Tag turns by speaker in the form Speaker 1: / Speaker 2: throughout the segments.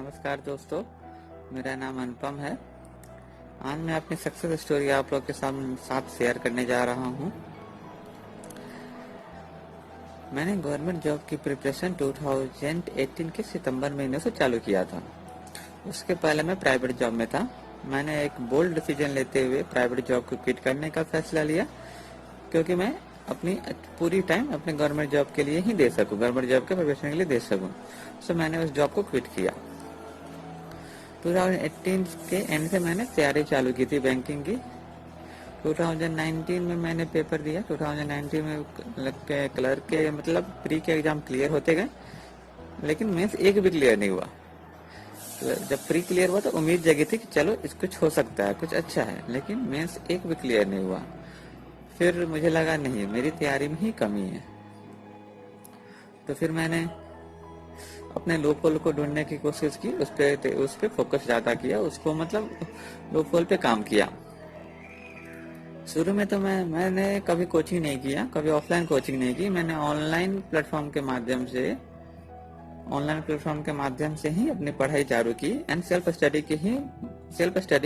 Speaker 1: नमस्कार दोस्तों, मेरा नाम अनुपम है। आज मैं अपनी सक्सेस स्टोरी आप लोग के साथ शेयर करने जा रहा हूँ। मैंने गवर्नमेंट जॉब की प्रिपरेशन 2018 के सितंबर महीने से चालू किया था। उसके पहले मैं प्राइवेट जॉब में था। मैंने एक बोल्ड डिसीजन लेते हुए प्राइवेट जॉब को क्विट करने का फैसला लिया, क्योंकि मैं अपनी पूरी टाइम अपने गवर्नमेंट जॉब के लिए ही दे सकूं, गवर्नमेंट जॉब के प्रिपरेशन के लिए दे सकूं। सो मैंने उस जॉब को क्विट किया। 2018 के एंड से मैंने तैयारी चालू की थी बैंकिंग की। 2019 में मैंने पेपर दिया। 2019 में क्लर्क के मतलब प्री के एग्जाम क्लियर होते गए, लेकिन मेंस एक भी क्लियर नहीं हुआ। तो जब प्री क्लियर हुआ तो उम्मीद जगी थी कि चलो इस कुछ हो सकता है, कुछ अच्छा है, लेकिन मेंस एक भी क्लियर नहीं हुआ। फिर मुझे लगा नहीं, मेरी तैयारी में ही कमी है। तो फिर मैंने अपने लूप होल को ढूंढने की कोशिश की, उस पे फोकस ज्यादा किया, उसको मतलब लूप होल पे काम किया। शुरू में तो मैंने कभी कोचिंग नहीं किया, कभी ऑफलाइन कोचिंग नहीं की। मैंने ऑनलाइन प्लेटफॉर्म के माध्यम से ही अपनी पढ़ाई चालू की एंड सेल्फ स्टडी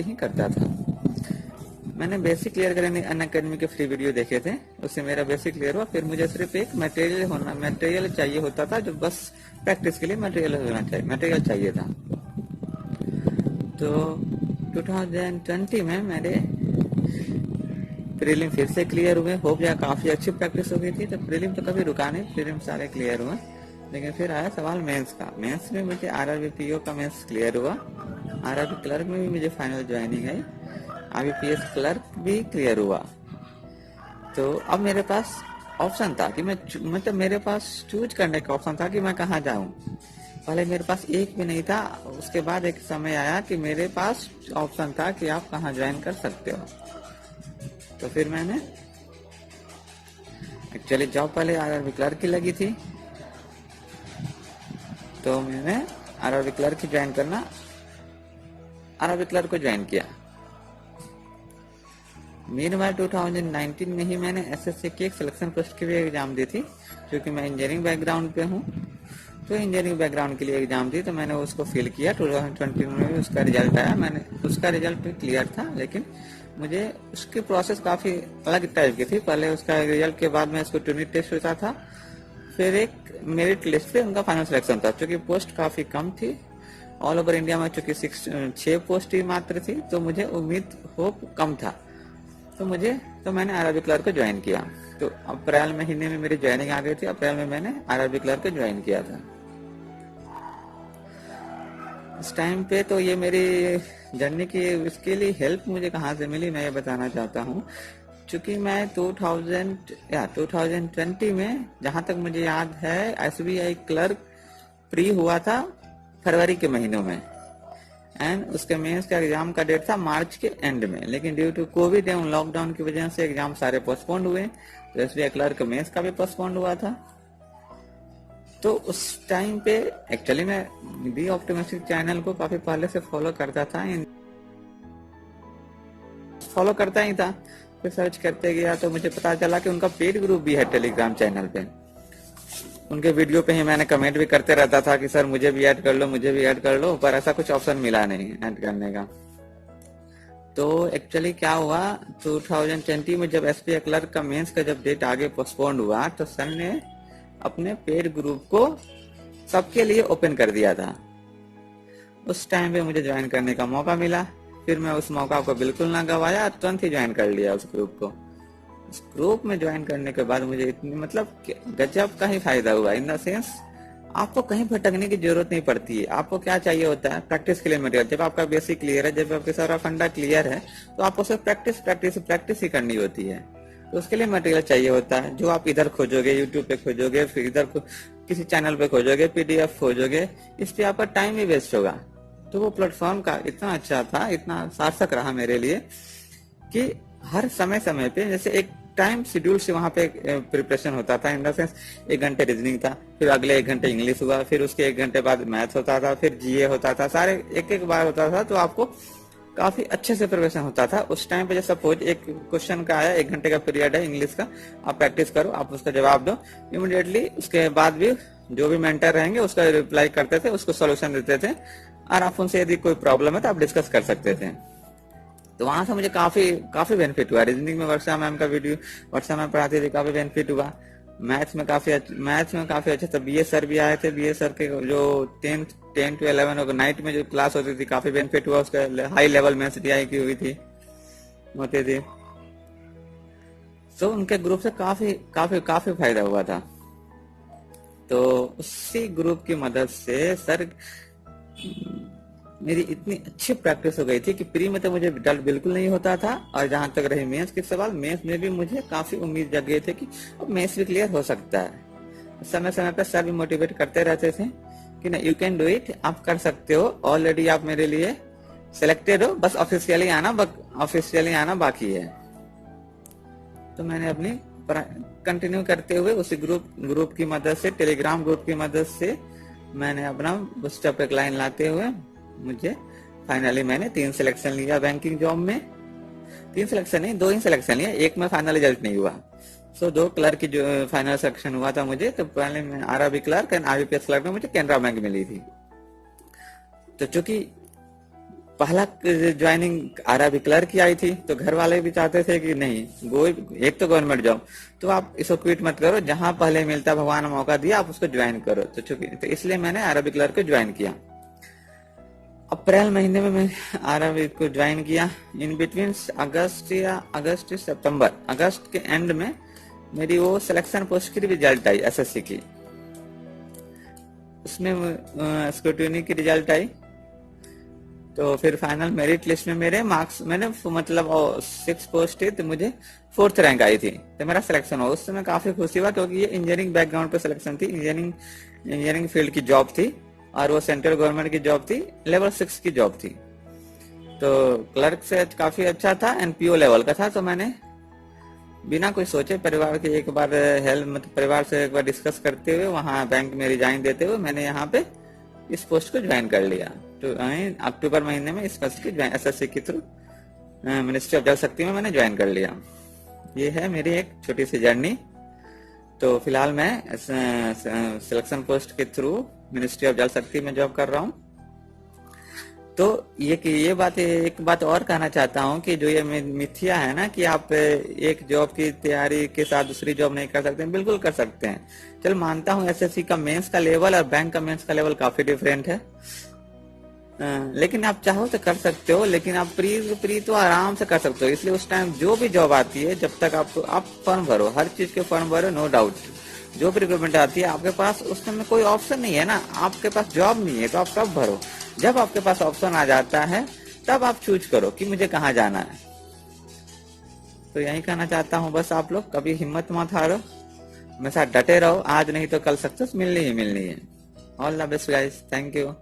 Speaker 1: ही करता था। मैंने बेसिक क्लियर करने अनअकैडमी के फ्री वीडियो देखे थे, उससे मेरा बेसिक क्लियर हुआ। फिर मुझे सिर्फ एक मटेरियल चाहिए होता था, जो बस प्रैक्टिस के लिए मटेरियल चाहिए था। तो 2020 में मेरे प्रीलिम फिर से क्लियर हुए। हो गया, काफी अच्छी प्रैक्टिस हो गई थी। तो प्रीलिम तो कभी रुका नहीं, प्रीलिम सारे क्लियर हुए। लेकिन फिर आया सवाल मेंस का। मेंस में मुझे आरआरबी पीओ का मेंस क्लियर हुआ। आरआरबी क्लर्क में भी मुझे फाइनल ज्वाइनिंग है। आईबीपीएस क्लर्क भी क्लियर हुआ। तो अब मेरे पास ऑप्शन था कि मेरे पास चूज करने का ऑप्शन था कि मैं कहाँ जाऊं। पहले मेरे पास एक भी नहीं था। उसके बाद एक समय आया कि मेरे पास ऑप्शन था कि आप कहाँ ज्वाइन कर सकते हो। तो फिर मैंने एक्चुअली जॉब पहले आरआरबी क्लर्क की लगी थी, तो मैंने आरआरबी क्लर्क को ज्वाइन किया। मीनवाइल 2019 में ही मैंने एसएससी की एक सिलेक्शन पोस्ट की भी एग्जाम दी थी, क्योंकि मैं इंजीनियरिंग बैकग्राउंड पे हूँ। तो इंजीनियरिंग बैकग्राउंड के लिए एग्जाम दी, तो मैंने उसको फिल किया। 2020 में भी उसका रिजल्ट आया। उसका रिजल्ट भी क्लियर था, लेकिन मुझे उसकी प्रोसेस काफी अलग टाइप की थी। पहले उसका रिजल्ट के बाद में उसको ट्यूनिट टेस्ट होता था, फिर एक मेरिट लिस्ट पे उनका फाइनल सिलेक्शन था। क्योंकि पोस्ट काफी कम थी ऑल ओवर इंडिया में, चूंकि 6 पोस्ट ही मात्र थी, तो मुझे उम्मीद होप कम था। तो मैंने आरआरबी क्लर्क को ज्वाइन किया। तो अप्रैल महीने में मेरी ज्वाइनिंग आ गई थी। अप्रैल में मैंने आरआरबी क्लर्क को ज्वाइन किया था। इस टाइम पे तो ये मेरी जर्नी की इसके लिए हेल्प मुझे कहाँ से मिली, मैं ये बताना चाहता हूँ। चूंकि मैं 2020 में, जहां तक मुझे याद है, एसबीआई क्लर्क प्री हुआ था फरवरी के महीनों में, एंड उसके मेंस का एग्जाम का डेट था मार्च के एंड में। लेकिन ड्यू टू कोविड एवं लॉकडाउन की वजह से एग्जाम सारे पोस्टपोन्ड हुए। तो एसबीआई क्लर्क मेंस का भी पोस्टपोन्ड हुआ था। तो उस टाइम पे एक्चुअली मैं बी ऑप्टिमिस्टिक चैनल को काफी पहले से फॉलो करता ही था। फिर सर्च करते गया तो मुझे पता चला कि उनका पेड ग्रुप भी है टेलीग्राम चैनल पे। उनके वीडियो पे ही मैंने कमेंट भी करते रहता था कि सर मुझे भी ऐड कर लो, पर ऐसा कुछ ऑप्शन मिला नहीं ऐड करने का। तो एक्चुअली क्या हुआ, 2020 में जब एसबीआई क्लर्क का मेंस का जब डेट आगे पोस्टपोन्ड हुआ, तो सर ने अपने पेड ग्रुप को सबके लिए ओपन कर दिया था। उस टाइम पे मुझे ज्वाइन करने का मौका मिला। फिर मैं उस मौका को बिल्कुल ना गवाया, तुरंत ही ज्वाइन कर लिया उस ग्रुप को। उस ग्रुप में ज्वाइन करने के बाद मुझे इतनी मतलब गजब का ही फायदा हुआ। इन द सेंस, आपको कहीं भटकने की जरूरत नहीं पड़ती है। आपको क्या चाहिए होता है, प्रैक्टिस के लिए मटेरियल। जब आपका बेसिक क्लियर है, जब आपके सारा फंडा क्लियर है, तो आपको सिर्फ प्रैक्टिस ही करनी होती है। तो उसके लिए मटेरियल चाहिए होता है, जो आप इधर खोजोगे, यूट्यूब पे खोजोगे, फिर इधर किसी चैनल पे खोजोगे, पीडीएफ खोजोगे, इस पे आपका टाइम ही वेस्ट होगा। तो वो प्लेटफॉर्म का इतना अच्छा था, इतना सार्थक रहा मेरे लिए कि हर समय पे जैसे एक टाइम शेड्यूल से वहां पे प्रिपरेशन होता था। इन द सेंस 1 घंटे रीजनिंग था, फिर अगले 1 घंटे इंग्लिश हुआ, फिर उसके 1 घंटे बाद मैथ होता था, फिर जीए होता था, सारे एक बार होता था। तो आपको काफी अच्छे से प्रिपरेशन होता था। उस टाइम पे जैसे सपोज एक क्वेश्चन का आया, 1 घंटे का पीरियड है इंग्लिश का, आप प्रैक्टिस करो, आप उसका जवाब दो, इमीडिएटली उसके बाद भी जो भी मेंटर रहेंगे उसका रिप्लाई करते थे, उसको सोल्यूशन देते थे। और आप उनसे यदि कोई प्रॉब्लम है तो आप डिस्कस कर सकते थे। तो वहां से मुझे काफी काफी बेनिफिट हुआ। रीजनिंग में वर्षा मैम का वीडियो, वर्षा मैम पढ़ाती थी, काफी बेनिफिट हुआ। मैथ्स में काफी अच्छा था। बीएस सर भी आए थे, बीएस सर के जो 10 to 11 नाइट में जो क्लास होती थी, काफी बेनिफिट हुआ उसका। हाई लेवल में सीटीआई की हुई थी, होती थी। तो उनके ग्रुप से काफी काफी काफी फायदा हुआ था। तो उसी ग्रुप की मदद से सर मेरी इतनी अच्छी प्रैक्टिस हो गई थी कि प्री में तो मुझे डर बिल्कुल नहीं होता था, और जहां तक रही मेंस के सवाल, मेंस में भी मुझे काफी उम्मीद जग गई थी कि अब मेंस भी क्लियर हो सकता है। समय समय पर सर भी मोटिवेट करते रहते थे कि ना, यू कैन डू इट, आप कर सकते हो, ऑलरेडी आप मेरे लिए सिलेक्टेड हो, बस ऑफिशियली आना बाकी है। तो मैंने अपनी कंटिन्यू करते हुए उसी ग्रुप की मदद से, टेलीग्राम ग्रुप की मदद से मैंने अपना स्टेप एक लाइन लाते हुए मुझे फाइनली मैंने 3 सिलेक्शन लिया बैंकिंग जॉब में। 3 सिलेक्शन नहीं, 2 ही सिलेक्शन लिया, एक में फाइनल रिजल्ट नहीं हुआ। 2 क्लर्क की जो फाइनल सिलेक्शन हुआ था मुझे, तो पहले मैं RRB clerk and IBPS clerk में मुझे कैनरा बैंक मिली थी। तो चूंकि पहला ज्वाइनिंग आरआरबी क्लर्क की आई थी, तो घर वाले भी चाहते थे कि नहीं, एक तो गवर्नमेंट जॉब, तो आप इसको क्विट मत करो, जहां पहले मिलता भगवान ने मौका दिया आप उसको ज्वाइन करो। तो इसलिए मैंने आरआरबी क्लर्क को ज्वाइन किया। अप्रैल महीने में मैं आरआरबी को ज्वाइन किया। इन बिटवीन अगस्त सितंबर, अगस्त के एंड में मेरी वो सिलेक्शन पोस्ट की रिजल्ट आई एसएससी की, उसमें स्क्रूटिनी की रिजल्ट आई। तो फिर फाइनल मेरिट लिस्ट में मेरे मार्क्स, मैंने मतलब 6 पोस्ट थी, तो मुझे 4th रैंक आई थी, तो मेरा सिलेक्शन हुआ। उससे मैं काफी खुशी हुआ, क्योंकि ये इंजीनियरिंग बैकग्राउंड पे सिलेक्शन थी, इंजीनियरिंग फील्ड की जॉब थी, और वो सेंट्रल गवर्नमेंट की जॉब थी, लेवल 6 की जॉब थी। तो क्लर्क से काफी अच्छा था, एनपीओ लेवल का था। तो मैंने बिना कुछ सोचे परिवार के एक बार मतलब परिवार से एक बार डिस्कस करते हुए, वहां बैंक में रिजाइन देते हुए मैंने यहाँ पे इस पोस्ट को ज्वाइन कर लिया। तो अक्टूबर महीने में इस पोस्ट की एसएससी के थ्रू मिनिस्ट्री ऑफ जल शक्ति में मैंने ज्वाइन कर लिया। ये है मेरी एक छोटी सी जर्नी। तो फिलहाल मैं सिलेक्शन पोस्ट के थ्रू मिनिस्ट्री ऑफ जल शक्ति में जॉब कर रहा हूँ। तो ये बात, एक बात और कहना चाहता हूँ कि जो ये मिथ्या है ना कि आप एक जॉब की तैयारी के साथ दूसरी जॉब नहीं कर सकते, बिल्कुल कर सकते हैं। चल मानता हूँ एसएससी का मेंस का लेवल और बैंक का मेंस का लेवल काफी डिफरेंट है, लेकिन आप चाहो तो कर सकते हो। लेकिन आप प्री तो आराम से कर सकते हो। इसलिए उस टाइम जो भी जॉब आती है, जब तक आप फॉर्म भरो, हर चीज के फॉर्म भरो, नो डाउट। जो भी रिक्रूटमेंट आती है, आपके पास उस समय कोई ऑप्शन नहीं है ना, आपके पास जॉब नहीं है, तो आप कब भरो? जब आपके पास ऑप्शन आ जाता है, तब आप चूज करो कि मुझे कहाँ जाना है। तो यही कहना चाहता हूँ, बस आप लोग कभी हिम्मत मत हारो, हमेशा डटे रहो, आज नहीं तो कल सक्सेस मिलनी ही मिलनी है। All the best guys, thank you.